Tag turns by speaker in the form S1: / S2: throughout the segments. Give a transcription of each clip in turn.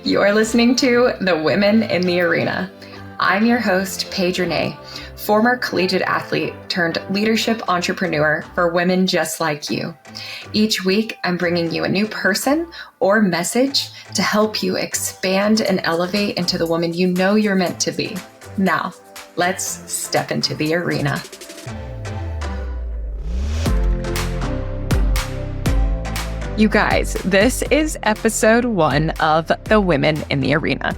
S1: You're listening to The Women in the Arena. I'm your host, Paige Rene, former collegiate athlete turned leadership entrepreneur for women just like you. Each week, I'm bringing you a new person or message to help you expand and elevate into the woman you know you're meant to be. Now, let's step into the arena. You guys, this is episode 1 of The Women in the Arena.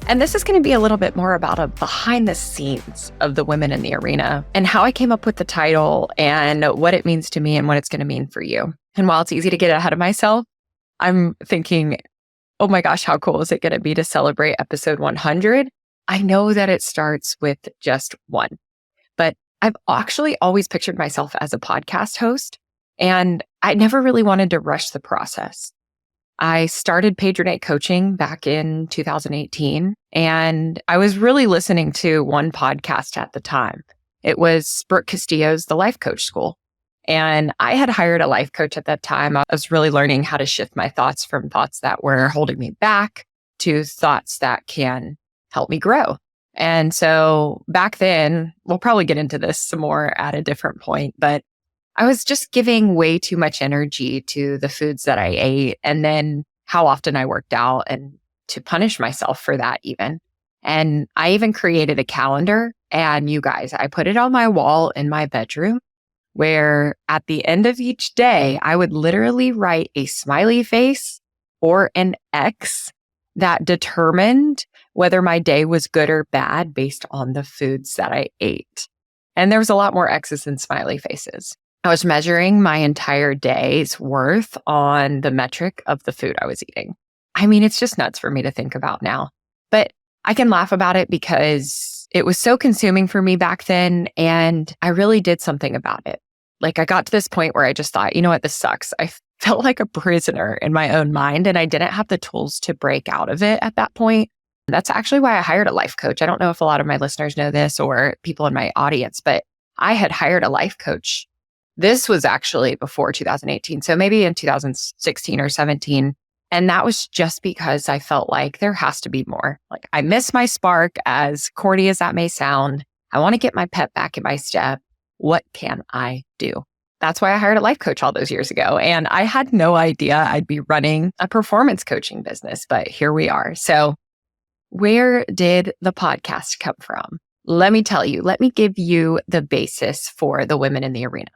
S1: And this is going to be a little bit more about a behind the scenes of the Women in the Arena and how I came up with the title and what it means to me and what it's going to mean for you. And while it's easy to get ahead of myself, I'm thinking, oh my gosh, how cool is it going to be to celebrate episode 100? I know that it starts with just one, but I've actually always pictured myself as a podcast host, and I never really wanted to rush the process. I started Paige Rene coaching back in 2018, and I was really listening to one podcast at the time. It was Brooke Castillo's The Life Coach School. And I had hired a life coach at that time. I was really learning how to shift my thoughts from thoughts that were holding me back to thoughts that can help me grow. And so back then, we'll probably get into this some more at a different point, but I was just giving way too much energy to the foods that I ate and then how often I worked out and to punish myself for that even. And I even created a calendar, and you guys, I put it on my wall in my bedroom where at the end of each day, I would literally write a smiley face or an X that determined whether my day was good or bad based on the foods that I ate. And there was a lot more X's than smiley faces. I was measuring my entire day's worth on the metric of the food I was eating. I mean, it's just nuts for me to think about now, but I can laugh about it because it was so consuming for me back then, and I really did something about it. Like, I got to this point where I just thought, you know what, this sucks. I felt like a prisoner in my own mind, and I didn't have the tools to break out of it at that point. That's actually why I hired a life coach. I don't know if a lot of my listeners know this or people in my audience, but I had hired a life coach. This was actually before 2018. So maybe in 2016 or 17. And that was just because I felt like there has to be more. Like, I miss my spark, as corny as that may sound. I want to get my pep back in my step. What can I do? That's why I hired a life coach all those years ago. And I had no idea I'd be running a performance coaching business, but here we are. So where did the podcast come from? Let me tell you, let me give you the basis for the Women in the Arena.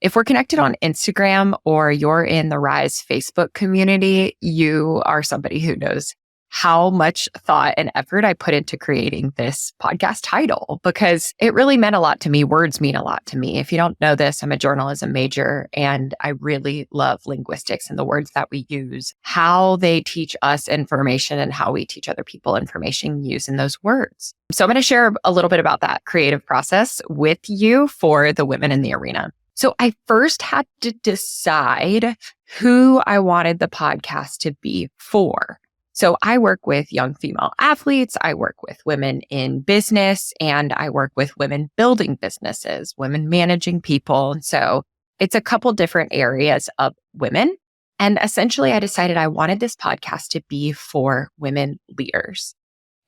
S1: If we're connected on Instagram or you're in the Rise Facebook community, you are somebody who knows how much thought and effort I put into creating this podcast title, because it really meant a lot to me. Words mean a lot to me. If you don't know this, I'm a journalism major, and I really love linguistics and the words that we use, how they teach us information and how we teach other people information using those words. So I'm going to share a little bit about that creative process with you for the Women in the Arena. So I first had to decide who I wanted the podcast to be for. So I work with young female athletes, I work with women in business, and I work with women building businesses, women managing people. And so it's a couple different areas of women. And essentially, I decided I wanted this podcast to be for women leaders.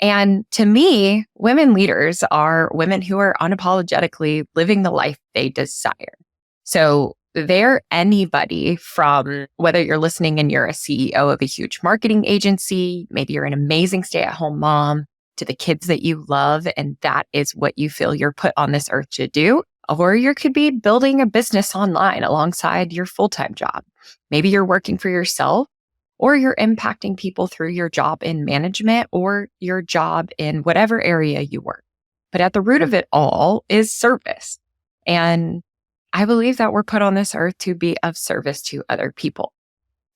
S1: And to me, women leaders are women who are unapologetically living the life they desire. So they're anybody from, whether you're listening and you're a CEO of a huge marketing agency, maybe you're an amazing stay-at-home mom, to the kids that you love, and that is what you feel you're put on this earth to do. Or you could be building a business online alongside your full-time job. Maybe you're working for yourself, or you're impacting people through your job in management or your job in whatever area you work. But at the root of it all is service. And I believe that we're put on this earth to be of service to other people.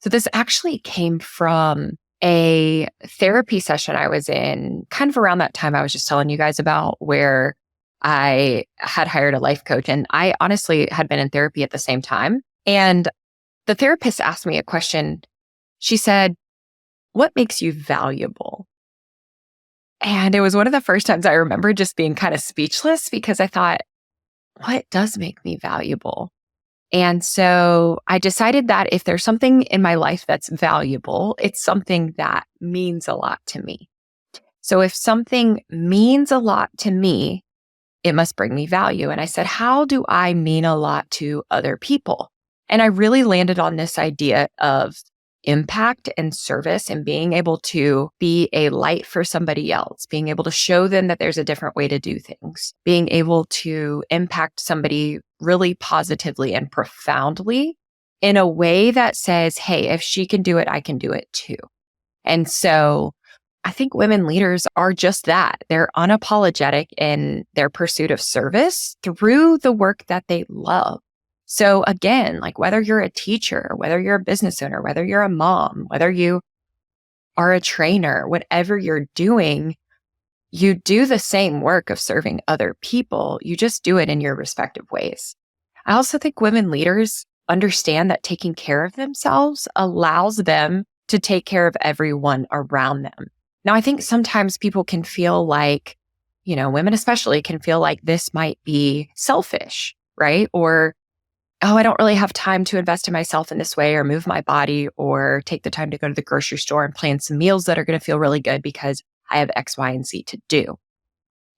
S1: So this actually came from a therapy session I was in kind of around that time I was just telling you guys about, where I had hired a life coach, and I honestly had been in therapy at the same time. And the therapist asked me a question. She said, "What makes you valuable?" And it was one of the first times I remember just being kind of speechless, because I thought, what does make me valuable? And so I decided that if there's something in my life that's valuable, it's something that means a lot to me. So if something means a lot to me, it must bring me value. And I said, how do I mean a lot to other people? And I really landed on this idea of impact and service and being able to be a light for somebody else, being able to show them that there's a different way to do things, being able to impact somebody really positively and profoundly in a way that says, hey, if she can do it, I can do it too. And so I think women leaders are just that. They're unapologetic in their pursuit of service through the work that they love. So again, like whether you're a teacher, whether you're a business owner, whether you're a mom, whether you are a trainer, whatever you're doing, you do the same work of serving other people. You just do it in your respective ways. I also think women leaders understand that taking care of themselves allows them to take care of everyone around them. Now, I think sometimes people can feel like, women especially can feel like this might be selfish, right? Or, oh, I don't really have time to invest in myself in this way or move my body or take the time to go to the grocery store and plan some meals that are going to feel really good because I have X, Y, and Z to do.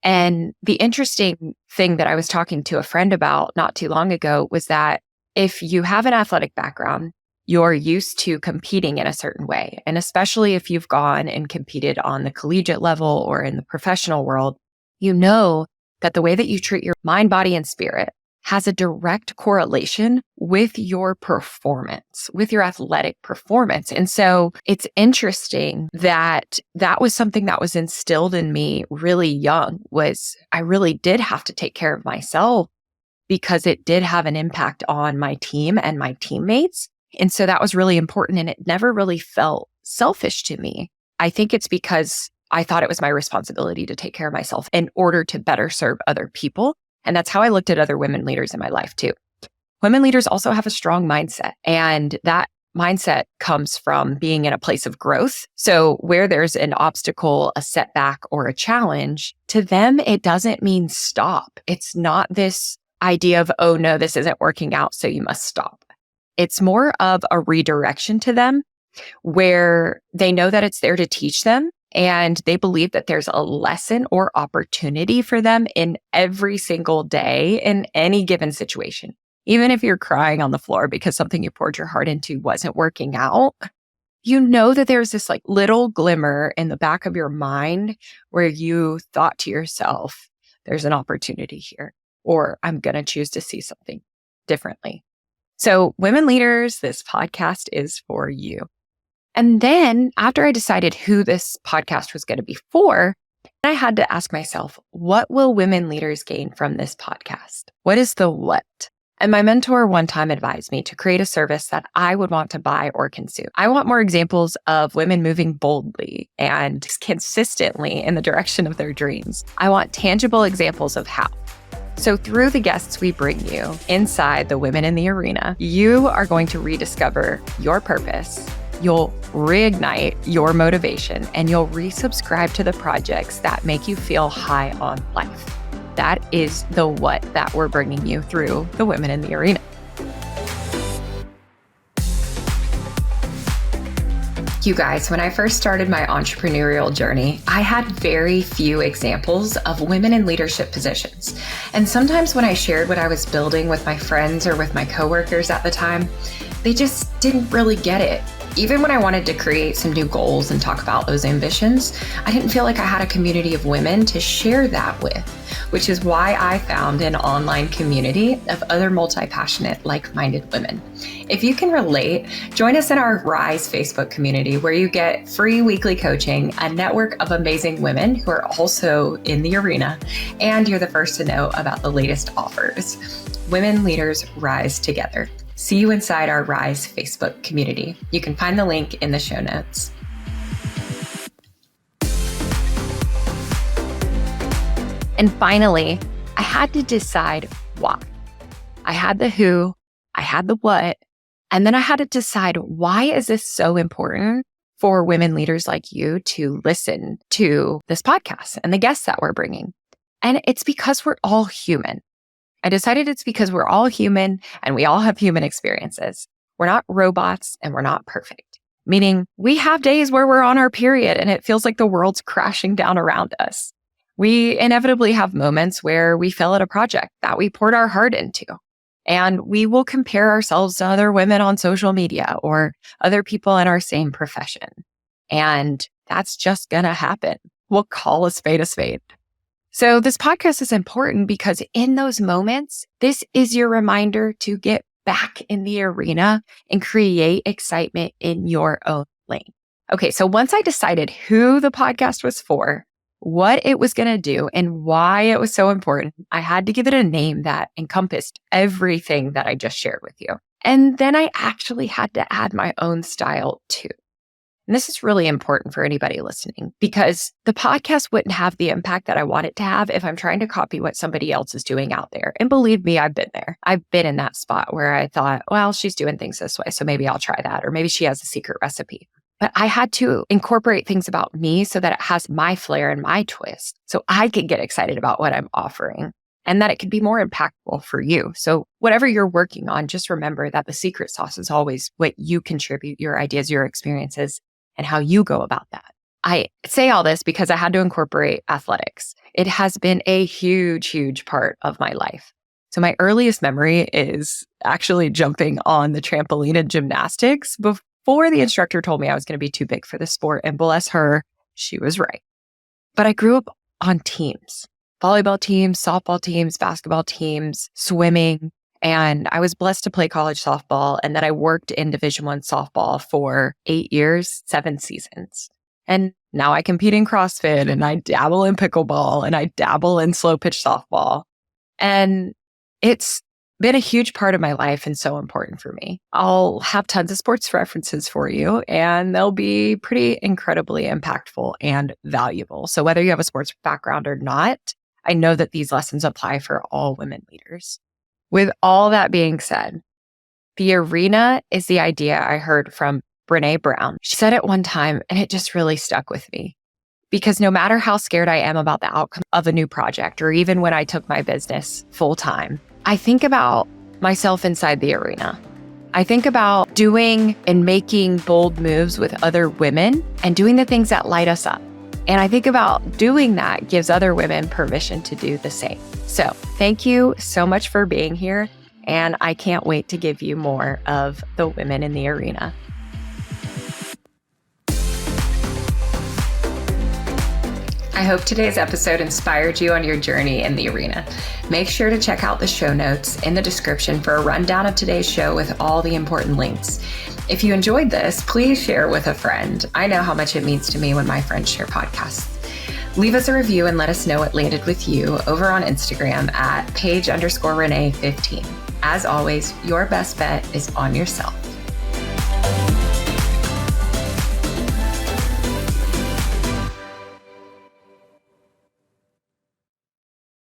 S1: And the interesting thing that I was talking to a friend about not too long ago was that if you have an athletic background, you're used to competing in a certain way. And especially if you've gone and competed on the collegiate level or in the professional world, you know that the way that you treat your mind, body, and spirit has a direct correlation with your performance, with your athletic performance. And so it's interesting that that was something that was instilled in me really young, was I really did have to take care of myself because it did have an impact on my team and my teammates. And so that was really important. And it never really felt selfish to me. I think it's because I thought it was my responsibility to take care of myself in order to better serve other people. And that's how I looked at other women leaders in my life too. Women leaders also have a strong mindset, and that mindset comes from being in a place of growth. So where there's an obstacle, a setback, or a challenge, to them, it doesn't mean stop. It's not this idea of, oh no, this isn't working out, so you must stop. It's more of a redirection to them where they know that it's there to teach them. And they believe that there's a lesson or opportunity for them in every single day in any given situation. Even if you're crying on the floor because something you poured your heart into wasn't working out, you know that there's this like little glimmer in the back of your mind where you thought to yourself, there's an opportunity here, or I'm going to choose to see something differently. So women leaders, this podcast is for you. And then after I decided who this podcast was going to be for, I had to ask myself, what will women leaders gain from this podcast? What is the what? And my mentor one time advised me to create a service that I would want to buy or consume. I want more examples of women moving boldly and consistently in the direction of their dreams. I want tangible examples of how. So through the guests we bring you inside the Women in the Arena, you are going to rediscover your purpose. You'll reignite your motivation, and you'll resubscribe to the projects that make you feel high on life. That is the what that we're bringing you through the Women in the Arena. You guys, when I first started my entrepreneurial journey, I had very few examples of women in leadership positions. And sometimes when I shared what I was building with my friends or with my coworkers at the time, they just didn't really get it. Even when I wanted to create some new goals and talk about those ambitions, I didn't feel like I had a community of women to share that with, which is why I found an online community of other multi-passionate, like-minded women. If you can relate, join us in our Rise Facebook community where you get free weekly coaching, a network of amazing women who are also in the arena, and you're the first to know about the latest offers. Women leaders rise together. See you inside our Rise Facebook community. You can find the link in the show notes. And finally, I had to decide why. I had the who, I had the what, and then I had to decide, why is this so important for women leaders like you to listen to this podcast and the guests that we're bringing? And it's because we're all human. I decided it's because we're all human and we all have human experiences. We're not robots and we're not perfect, meaning we have days where we're on our period and it feels like the world's crashing down around us. We inevitably have moments where we fail at a project that we poured our heart into, and we will compare ourselves to other women on social media or other people in our same profession. And that's just going to happen. We'll call a spade a spade. So this podcast is important because in those moments, this is your reminder to get back in the arena and create excitement in your own lane. Okay, so once I decided who the podcast was for, what it was going to do, and why it was so important, I had to give it a name that encompassed everything that I just shared with you. And then I actually had to add my own style too. And this is really important for anybody listening because the podcast wouldn't have the impact that I want it to have if I'm trying to copy what somebody else is doing out there. And believe me, I've been there. I've been in that spot where I thought, well, she's doing things this way, so maybe I'll try that. Or maybe she has a secret recipe. But I had to incorporate things about me so that it has my flair and my twist, so I could get excited about what I'm offering and that it could be more impactful for you. So whatever you're working on, just remember that the secret sauce is always what you contribute, your ideas, your experiences, and how you go about that. I say all this because I had to incorporate athletics. It has been a huge, huge part of my life. So my earliest memory is actually jumping on the trampoline in gymnastics before the instructor told me I was going to be too big for the sport. And bless her, she was right. But I grew up on teams, volleyball teams, softball teams, basketball teams, swimming. And I was blessed to play college softball. And then I worked in Division I softball for 8 years, 7 seasons. And now I compete in CrossFit and I dabble in pickleball and I dabble in slow pitch softball. And it's been a huge part of my life and so important for me. I'll have tons of sports references for you and they'll be pretty incredibly impactful and valuable. So whether you have a sports background or not, I know that these lessons apply for all women leaders. With all that being said, the arena is the idea I heard from Brené Brown. She said it one time and it just really stuck with me. Because no matter how scared I am about the outcome of a new project, or even when I took my business full time, I think about myself inside the arena. I think about doing and making bold moves with other women and doing the things that light us up. And I think about doing that gives other women permission to do the same. So thank you so much for being here. And I can't wait to give you more of the women in the arena. I hope today's episode inspired you on your journey in the arena. Make sure to check out the show notes in the description for a rundown of today's show with all the important links. If you enjoyed this, please share with a friend. I know how much it means to me when my friends share podcasts. Leave us a review and let us know what landed with you over on Instagram at Paige_Rene15. As always, your best bet is on yourself.